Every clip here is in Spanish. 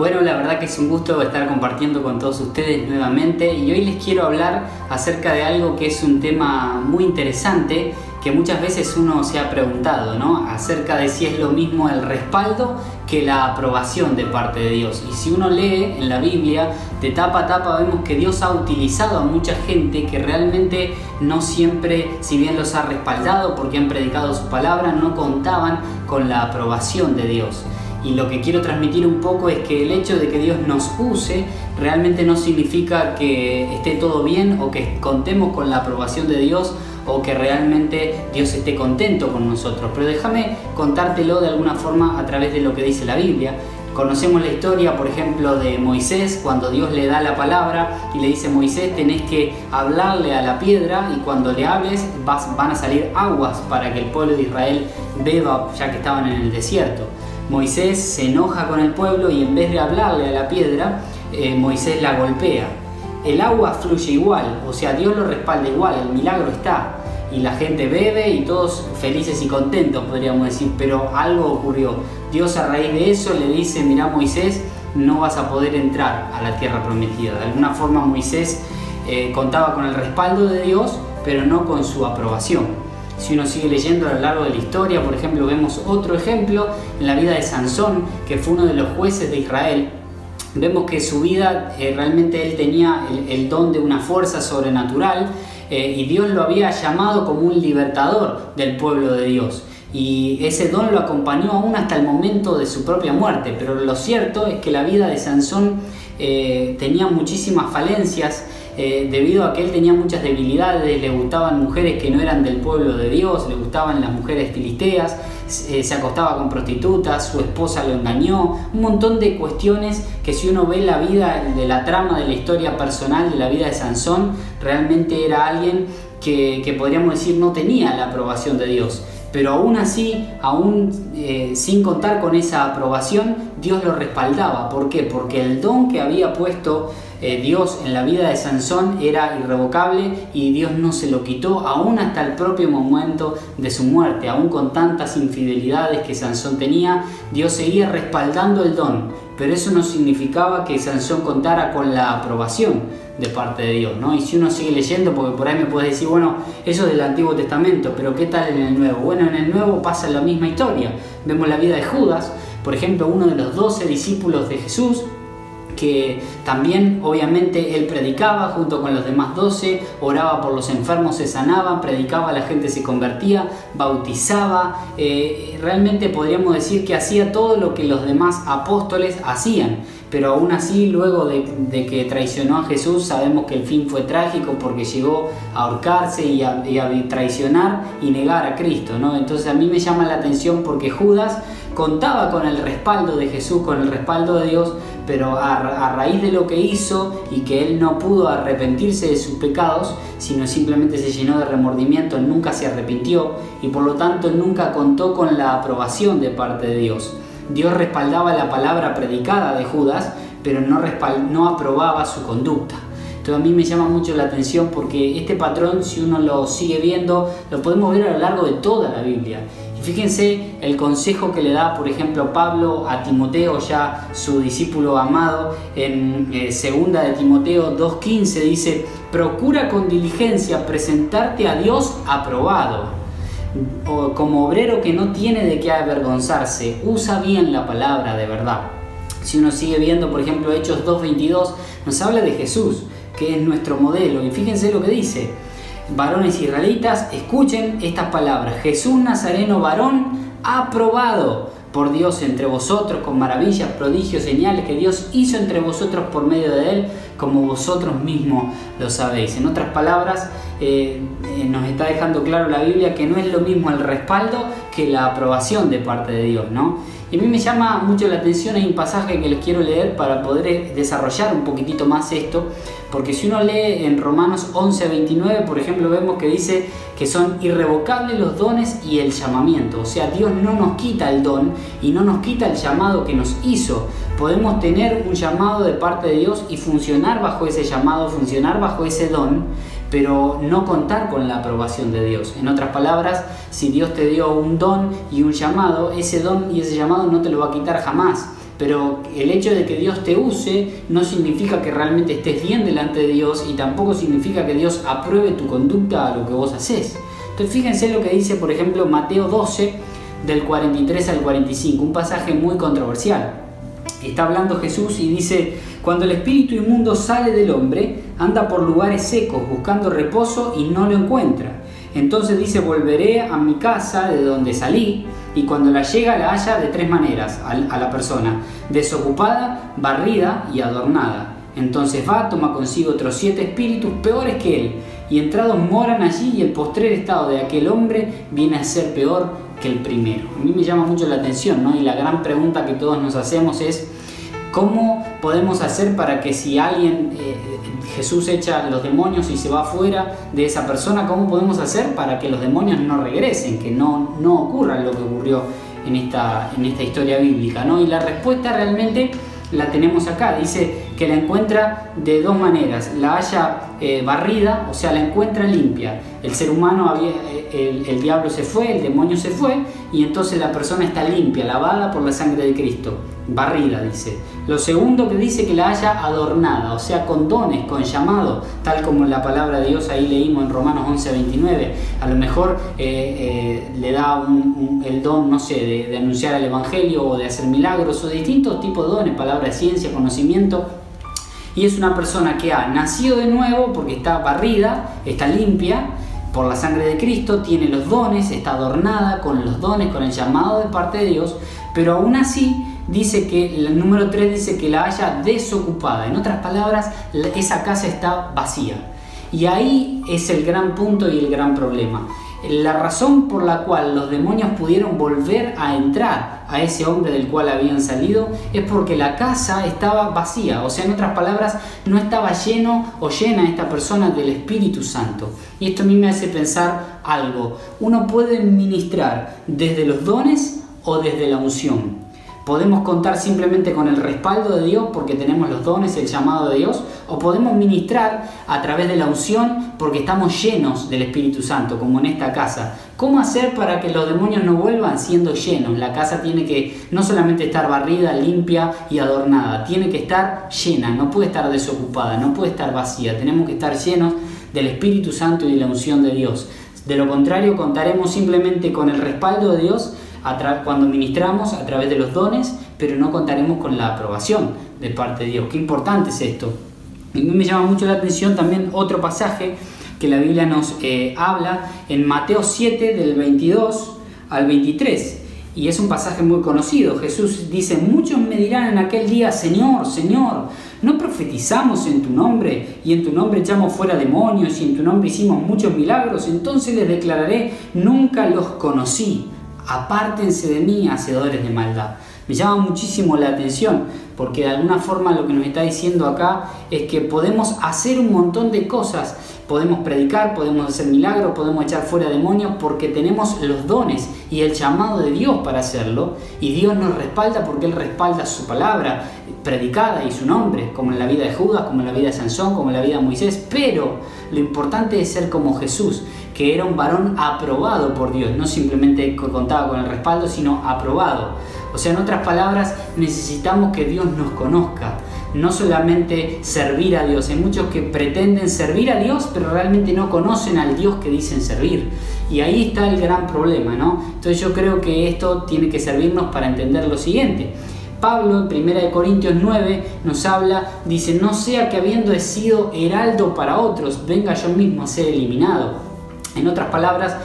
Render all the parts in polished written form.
Bueno, la verdad que es un gusto estar compartiendo con todos ustedes nuevamente y hoy les quiero hablar acerca de algo que es un tema muy interesante que muchas veces uno se ha preguntado, ¿no? Acerca de si es lo mismo el respaldo que la aprobación de parte de Dios. Y si uno lee en la Biblia, de tapa a tapa vemos que Dios ha utilizado a mucha gente que realmente no siempre, si bien los ha respaldado porque han predicado su palabra, no contaban con la aprobación de Dios. Y lo que quiero transmitir un poco es que el hecho de que Dios nos use realmente no significa que esté todo bien o que contemos con la aprobación de Dios o que realmente Dios esté contento con nosotros. Pero déjame contártelo de alguna forma a través de lo que dice la Biblia. Conocemos la historia, por ejemplo, de Moisés, cuando Dios le da la palabra y le dice: Moisés, tenés que hablarle a la piedra y cuando le hables van a salir aguas para que el pueblo de Israel beba, ya que estaban en el desierto. Moisés se enoja con el pueblo y en vez de hablarle a la piedra, Moisés la golpea. El agua fluye igual, o sea, Dios lo respalda igual, el milagro está. Y la gente bebe y todos felices y contentos, podríamos decir, pero algo ocurrió. Dios a raíz de eso le dice: mirá, Moisés, no vas a poder entrar a la tierra prometida. De alguna forma Moisés contaba con el respaldo de Dios, pero no con su aprobación. Si uno sigue leyendo a lo largo de la historia, por ejemplo, vemos otro ejemplo en la vida de Sansón, que fue uno de los jueces de Israel. Vemos que su vida realmente él tenía el don de una fuerza sobrenatural y Dios lo había llamado como un libertador del pueblo de Dios. Y ese don lo acompañó aún hasta el momento de su propia muerte. Pero lo cierto es que la vida de Sansón tenía muchísimas falencias. Debido a que él tenía muchas debilidades, le gustaban mujeres que no eran del pueblo de Dios, le gustaban las mujeres filisteas, se acostaba con prostitutas, su esposa lo engañó, un montón de cuestiones que si uno ve la vida de la trama de la historia personal de la vida de Sansón, realmente era alguien que podríamos decir no tenía la aprobación de Dios. Pero aún así, sin contar con esa aprobación, Dios lo respaldaba. ¿Por qué? Porque el don que había puesto Dios en la vida de Sansón era irrevocable y Dios no se lo quitó aún hasta el propio momento de su muerte. Aún con tantas infidelidades que Sansón tenía, Dios seguía respaldando el don. Pero eso no significaba que Sansón contara con la aprobación de parte de Dios, ¿no? Y si uno sigue leyendo, porque por ahí me puedes decir, bueno, eso es del Antiguo Testamento, pero ¿qué tal en el Nuevo? Bueno, en el Nuevo pasa la misma historia. Vemos la vida de Judas, por ejemplo, uno de los 12 discípulos de Jesús, que también obviamente él predicaba junto con los demás 12, oraba por los enfermos, se sanaban, predicaba, la gente se convertía, bautizaba, realmente podríamos decir que hacía todo lo que los demás apóstoles hacían. Pero aún así, luego de que traicionó a Jesús, sabemos que el fin fue trágico porque llegó a ahorcarse y a traicionar y negar a Cristo, ¿no? Entonces a mí me llama la atención porque Judas contaba con el respaldo de Jesús, con el respaldo de Dios, pero a raíz de lo que hizo y que él no pudo arrepentirse de sus pecados, sino simplemente se llenó de remordimiento, él nunca se arrepintió y por lo tanto nunca contó con la aprobación de parte de Dios. Dios respaldaba la palabra predicada de Judas, pero no aprobaba su conducta. Entonces a mí me llama mucho la atención porque este patrón, si uno lo sigue viendo, lo podemos ver a lo largo de toda la Biblia. Y fíjense el consejo que le da, por ejemplo, Pablo a Timoteo, ya su discípulo amado, en 2 de Timoteo 2:15 dice: procura con diligencia presentarte a Dios aprobado, o como obrero que no tiene de qué avergonzarse, usa bien la palabra de verdad. Si uno sigue viendo, por ejemplo, Hechos 2:22, nos habla de Jesús, que es nuestro modelo, y fíjense lo que dice: varones israelitas, escuchen estas palabras, Jesús Nazareno, varón aprobado por Dios entre vosotros, con maravillas, prodigios, señales que Dios hizo entre vosotros por medio de él, como vosotros mismos lo sabéis. En otras palabras, nos está dejando claro la Biblia que no es lo mismo el respaldo que la aprobación de parte de Dios, ¿no? Y a mí me llama mucho la atención, hay un pasaje que les quiero leer para poder desarrollar un poquitito más esto, porque si uno lee en Romanos 11:29, por ejemplo, vemos que dice que son irrevocables los dones y el llamamiento. O sea, Dios no nos quita el don y no nos quita el llamado que nos hizo. Podemos tener un llamado de parte de Dios y funcionar bajo ese llamado, funcionar bajo ese don, pero no contar con la aprobación de Dios. En otras palabras, si Dios te dio un don y un llamado, ese don y ese llamado no te lo va a quitar jamás. pero el hecho de que Dios te use no significa que realmente estés bien delante de Dios y tampoco significa que Dios apruebe tu conducta a lo que vos haces. Entonces fíjense lo que dice, por ejemplo, Mateo 12, del 43 al 45, un pasaje muy controversial. Está hablando Jesús y dice: cuando el espíritu inmundo sale del hombre, anda por lugares secos buscando reposo y no lo encuentra. Entonces dice: volveré a mi casa de donde salí, y cuando la llega la halla de tres maneras a la persona: desocupada, barrida y adornada. Entonces va, toma consigo otros 7 espíritus peores que él, y entrados moran allí, y el postrer estado de aquel hombre viene a ser peor que el primero. A mí me llama mucho la atención, ¿no? Y la gran pregunta que todos nos hacemos es: ¿cómo podemos hacer para que si alguien, Jesús echa los demonios y se va fuera de esa persona, cómo podemos hacer para que los demonios no regresen, que no ocurra lo que ocurrió en esta historia bíblica, ¿no? Y la respuesta realmente la tenemos acá. Dice que la encuentra de 2 maneras: la halla barrida, o sea, la encuentra limpia. El ser humano el diablo se fue, el demonio se fue, y entonces la persona está limpia, lavada por la sangre de Cristo, barrida, dice. Lo segundo que dice, que la haya adornada, o sea, con dones, con llamado, tal como la palabra de Dios ahí leímos en Romanos 11:29. A lo mejor le da el don, no sé, de anunciar el evangelio o de hacer milagros o distintos tipos de dones, palabra de ciencia, conocimiento. Y es una persona que ha nacido de nuevo porque está barrida, está limpia por la sangre de Cristo, tiene los dones, está adornada con los dones, con el llamado de parte de Dios, pero aún así dice que el número 3 dice que la haya desocupada. En otras palabras, esa casa está vacía. Y ahí es el gran punto y el gran problema. La razón por la cual los demonios pudieron volver a entrar a ese hombre del cual habían salido es porque la casa estaba vacía. O sea, en otras palabras, no estaba lleno o llena esta persona del Espíritu Santo. Y esto a mí me hace pensar algo. Uno puede ministrar desde los dones o desde la unción. Podemos contar simplemente con el respaldo de Dios porque tenemos los dones, el llamado de Dios, o podemos ministrar a través de la unción porque estamos llenos del Espíritu Santo, como en esta casa. ¿Cómo hacer para que los demonios no vuelvan siendo llenos? La casa tiene que no solamente estar barrida, limpia y adornada, tiene que estar llena, no puede estar desocupada, no puede estar vacía. Tenemos que estar llenos del Espíritu Santo y de la unción de Dios. De lo contrario, contaremos simplemente con el respaldo de Dios cuando ministramos a través de los dones, pero no contaremos con la aprobación de parte de Dios. Qué importante es esto. Y a mí me llama mucho la atención también otro pasaje que la Biblia nos habla en Mateo 7 del 22 al 23. Y es un pasaje muy conocido. Jesús dice: muchos me dirán en aquel día: Señor, Señor, ¿no profetizamos en tu nombre? Y en tu nombre echamos fuera demonios, y en tu nombre hicimos muchos milagros. Entonces les declararé: nunca los conocí. Apártense de mí, hacedores de maldad. Me llama muchísimo la atención porque de alguna forma lo que nos está diciendo acá es que podemos hacer un montón de cosas. Podemos predicar, podemos hacer milagros, podemos echar fuera demonios porque tenemos los dones y el llamado de Dios para hacerlo, y Dios nos respalda porque Él respalda su palabra predicada y su nombre, como en la vida de Judas, como en la vida de Sansón, como en la vida de Moisés. Pero lo importante es ser como Jesús, que era un varón aprobado por Dios, no simplemente contaba con el respaldo, sino aprobado. O sea, en otras palabras, necesitamos que Dios nos conozca, no solamente servir a Dios. Hay muchos que pretenden servir a Dios, pero realmente no conocen al Dios que dicen servir. Y ahí está el gran problema, ¿no? Entonces yo creo que esto tiene que servirnos para entender lo siguiente. Pablo en 1 Corintios 9 nos habla, dice: no sea que habiendo sido heraldo para otros, venga yo mismo a ser eliminado. En otras palabras,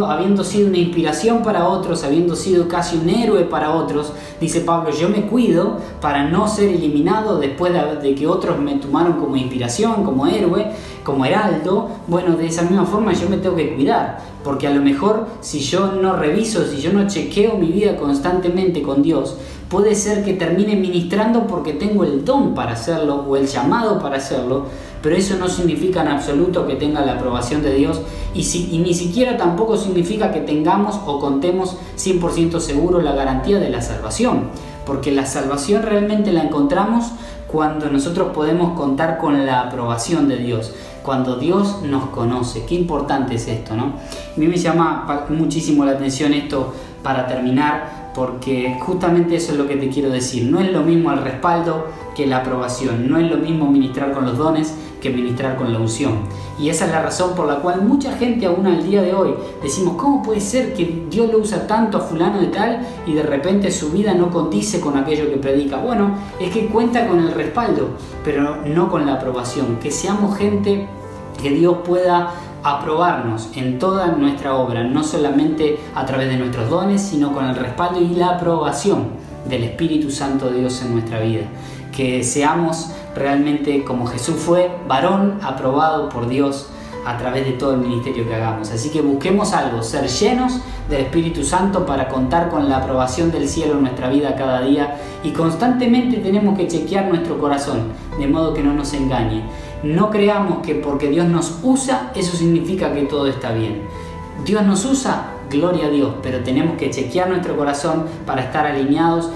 habiendo sido una inspiración para otros, habiendo sido casi un héroe para otros, dice Pablo: yo me cuido para no ser eliminado después de que otros me tomaron como inspiración, como héroe, como heraldo. Bueno, de esa misma forma yo me tengo que cuidar, porque a lo mejor si yo no reviso, si yo no chequeo mi vida constantemente con Dios, puede ser que termine ministrando porque tengo el don para hacerlo o el llamado para hacerlo, pero eso no significa en absoluto que tenga la aprobación de Dios, y ni siquiera tampoco significa que tengamos o contemos 100% seguro la garantía de la salvación, porque la salvación realmente la encontramos cuando nosotros podemos contar con la aprobación de Dios, cuando Dios nos conoce. Qué importante es esto, ¿no? A mí me llama muchísimo la atención esto, para terminar, porque justamente eso es lo que te quiero decir. No es lo mismo el respaldo que la aprobación, no es lo mismo ministrar con los dones que ministrar con la unción. Y esa es la razón por la cual mucha gente aún al día de hoy decimos, ¿cómo puede ser que Dios lo usa tanto a fulano de tal y de repente su vida no condice con aquello que predica? Bueno, es que cuenta con el respaldo, pero no con la aprobación. Que seamos gente que Dios pueda aprobarnos en toda nuestra obra, no solamente a través de nuestros dones, sino con el respaldo y la aprobación del Espíritu Santo de Dios en nuestra vida. Que seamos realmente como Jesús fue, varón aprobado por Dios a través de todo el ministerio que hagamos. Así que busquemos algo, ser llenos del Espíritu Santo para contar con la aprobación del cielo en nuestra vida cada día, y constantemente tenemos que chequear nuestro corazón, de modo que no nos engañe. No creamos que porque Dios nos usa, eso significa que todo está bien. Dios nos usa, gloria a Dios, pero tenemos que chequear nuestro corazón para estar alineados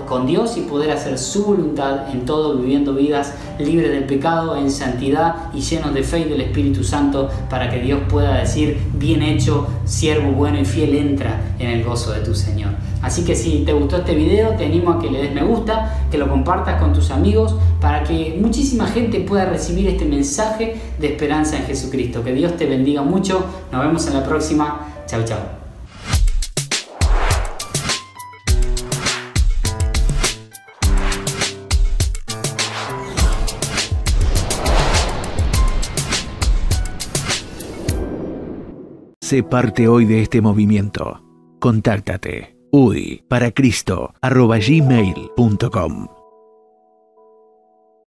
con Dios y poder hacer su voluntad en todo, viviendo vidas libres del pecado, en santidad y llenos de fe y del Espíritu Santo, para que Dios pueda decir, bien hecho, siervo bueno y fiel, entra en el gozo de tu Señor. Así que si te gustó este video, te animo a que le des me gusta, que lo compartas con tus amigos, para que muchísima gente pueda recibir este mensaje de esperanza en Jesucristo. Que Dios te bendiga mucho. Nos vemos en la próxima. Chau, chau. Sé parte hoy de este movimiento. Contáctate. huyparacristo@gmail.com